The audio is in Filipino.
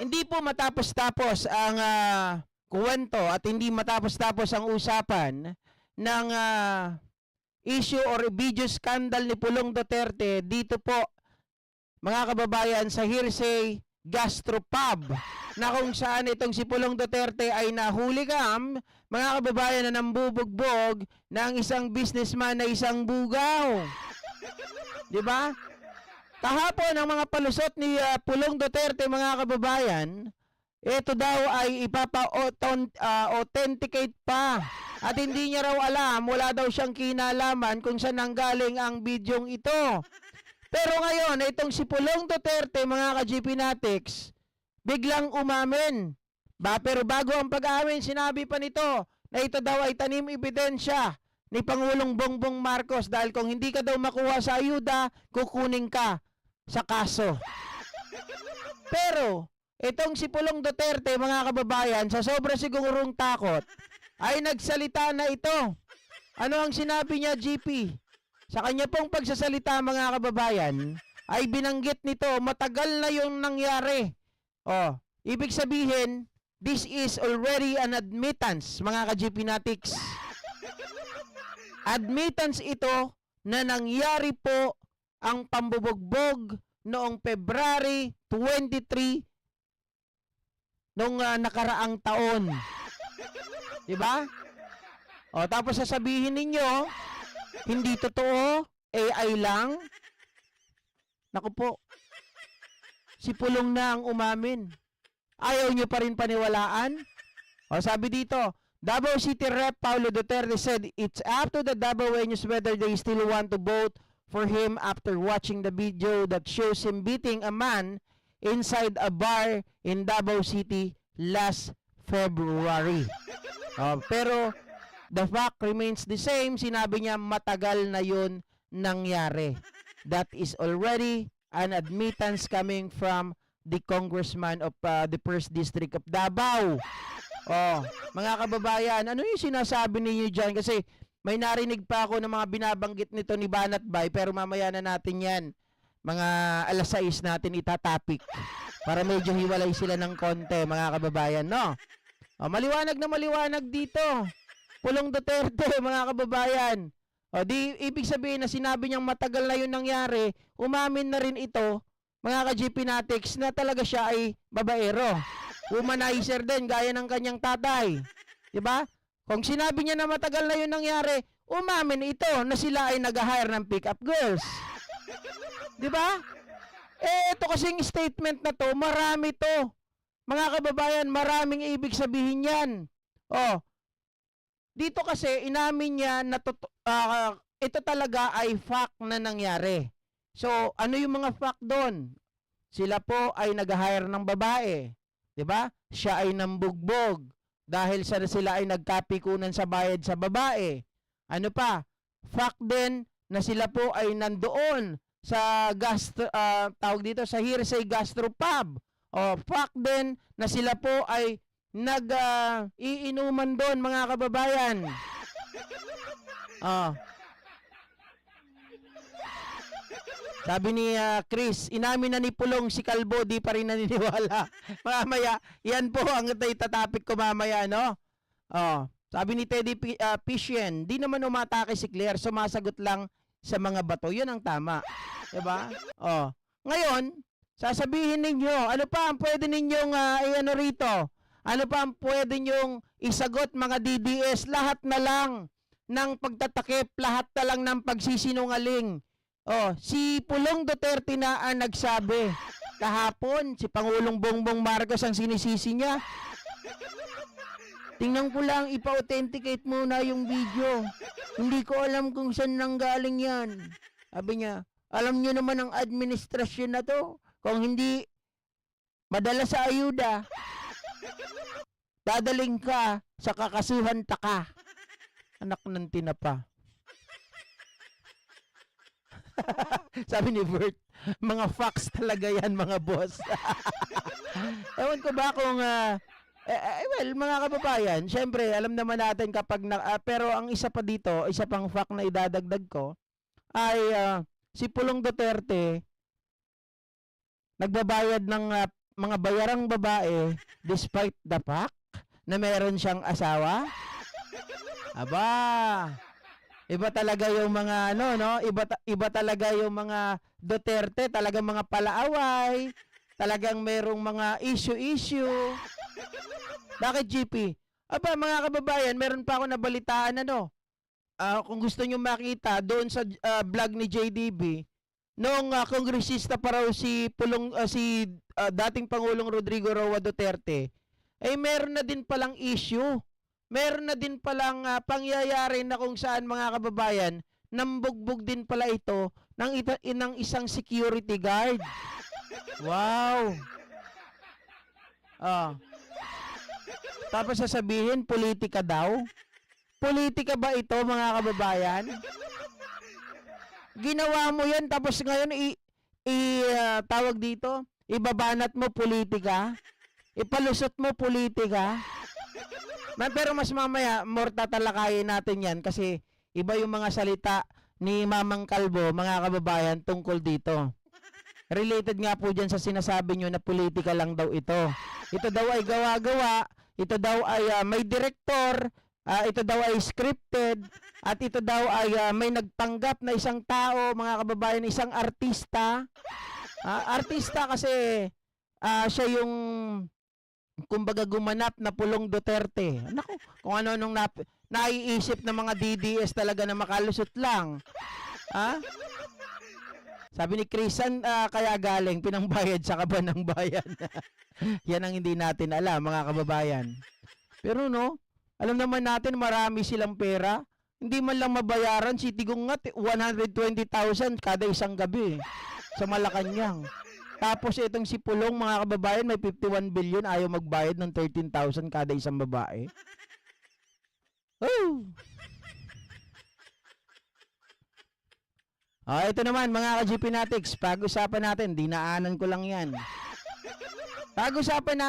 Hindi po matapos-tapos ang kuwento at hindi matapos-tapos ang usapan ng issue or video scandal ni Pulong Duterte dito po, mga kababayan, sa Hearsay Gastropub, na kung saan itong si Pulong Duterte ay nahuligam, mga kababayan, na nambubugbog ng isang businessman na isang bugaw. Di ba? Kahapon ang mga palusot ni Pulong Duterte, mga kababayan, ito daw ay ipapa-authenticate pa. At hindi niya raw alam, wala daw siyang kinalaman kung saan nanggaling ang bidyong ito. Pero ngayon, itong si Pulong Duterte, mga ka-GPnatics, biglang umamin. Pero bago ang pag-amin, sinabi pa nito na ito daw ay tanim ebidensya ni Pangulong Bongbong Marcos dahil kung hindi ka daw makuha sa ayuda, kukunin ka sa kaso. Pero itong si Pulong Duterte, mga kababayan, sa sobra sigurong takot, ay nagsalita na ito. Ano ang sinabi niya, GP? Sa kanya pong pagsasalita, mga kababayan, ay binanggit nito, matagal na yung nangyari. Ibig sabihin, this is already an admittance, mga ka-GPnatics. Admittance ito na nangyari po ang pambubugbog noong February 23 nung nakaraang taon. Diba? Tapos sasabihin ninyo, hindi totoo, AI lang. Naku po, si Pulong na ang umamin. Ayaw nyo pa rin paniwalaan? Sabi dito, Davao City Rep Paulo Duterte said it's up to the Davaoenos whether they still want to vote for him after watching the video that shows him beating a man inside a bar in Davao City last February. Pero the fact remains the same. Sinabi niya matagal na yun nangyari. That is already an admittance coming from the congressman of the 1st District of Davao. Mga kababayan, ano yung sinasabi ninyo dyan? Kasi may narinig pa ako ng mga binabanggit nito ni Banat Bay, pero mamaya na natin yan. Mga alas 6 natin itatapik para medyo hiwalay sila ng konti, mga kababayan, no? Maliwanag na maliwanag dito. Pulong Duterte, mga kababayan. Di ibig sabihin na sinabi niyang matagal na yun nangyari, umamin na rin ito, mga ka-GPnatics, na talaga siya ay babaero. Womanizer din, gaya ng kanyang tatay. Diba? Kung sinabi niya na matagal na yun nangyari, umamin ito na sila ay nag-hire ng pick-up girls. Diba? Ito kasing statement na to, marami to. Mga kababayan, maraming ibig sabihin yan. Dito kasi, inamin niya na ito talaga ay fact na nangyari. So, ano yung mga fact doon? Sila po ay nag-hire ng babae. Diba? Siya ay nambugbog dahil sila ay nagkapikunan sa bayad sa babae. Ano pa? Fact din na sila po ay nandoon sa tawag dito sa Hearsay Gastropub. Fact din na sila po ay iinuman doon, mga kababayan. Sabi ni Chris, inamin na ni Pulong si Kalbo, di pa rin naniniwala. Mamaya, yan po ang itatapik ko mamaya, no? Sabi ni Teddy Pishen, di naman umatake si Claire, sumasagot lang sa mga bato. Yun ang tama. Diba? Ngayon, sasabihin ninyo, ano pa ang pwede ninyong i-ano rito? Ano pa ang pwede nyong isagot, mga DDS? Lahat na lang ng pagtatakip, lahat na lang ng pagsisinungaling. Si Pulong Duterte na ang nagsabi. Kahapon, si Pangulong Bongbong Marcos ang sinisisi niya. Tingnan ko lang, ipa-authenticate muna yung video. Hindi ko alam kung saan nanggaling yan. Sabi niya, alam niyo naman ang administrasyon na to. Kung hindi madala sa ayuda, dadaling ka sa kakasuhan taka. Anak ng tinapa. Sabi ni Bert, mga facts talaga yan, mga boss. Ewan ko ba kung well, mga kababayan, syempre alam naman natin kapag pero ang isa pa dito, isa pang fact na idadagdag ko ay si Pulong Duterte nagbabayad ng mga bayarang babae despite the fact na meron siyang asawa? Aba, iba talaga yung mga ano, no? Iba talaga yung mga Duterte, talagang mga palaaway, talagang merong mga issue. Bakit GP? Aba, mga kababayan, meron pa ako nabalitaan ano. Kung gusto niyo makita doon sa vlog ni JDB, noong kongresista pa raw si dating Pangulong Rodrigo Roa Duterte, ay meron na din palang issue. Meron na din palang pangyayari na kung saan mga kababayan, nambugbog din pala ito ng isang security guard. Wow. Tapos sasabihin, politika daw. Politika ba ito mga kababayan? Ginawa mo yan tapos ngayon tawag dito, ibabanat mo politika, ipalusot mo politika. Pero mas mamaya, more tatalakayin natin yan kasi iba yung mga salita ni Mamang Kalbo, mga kababayan, tungkol dito. Related nga po dyan sa sinasabi nyo na politika lang daw ito. Ito daw ay gawa-gawa, ito daw ay may director, ito daw ay scripted, at ito daw ay may nagpanggap na isang tao, mga kababayan, isang artista. Artista kasi siya yung kumbaga gumanap na pulong Duterte. Naku, kung ano nung naiisip ng mga DDS talaga na makalusot lang. Sabi ni Chrisan, kaya galing pinangbayad sa kaban ng bayan. Yan ang hindi natin alam, mga kababayan. Pero no, alam naman natin marami silang pera. Hindi man lang mabayaran si Tigong nga 120,000 kada isang gabi sa Malacanang. Tapos itong si Pulong, mga kababayan, may 51 billion, ayaw magbayad ng 13,000 kada isang babae. Oh! Ito naman mga ka-GP Natics, pag-usapan natin, dinaanan ko lang yan. Pag-usapan natin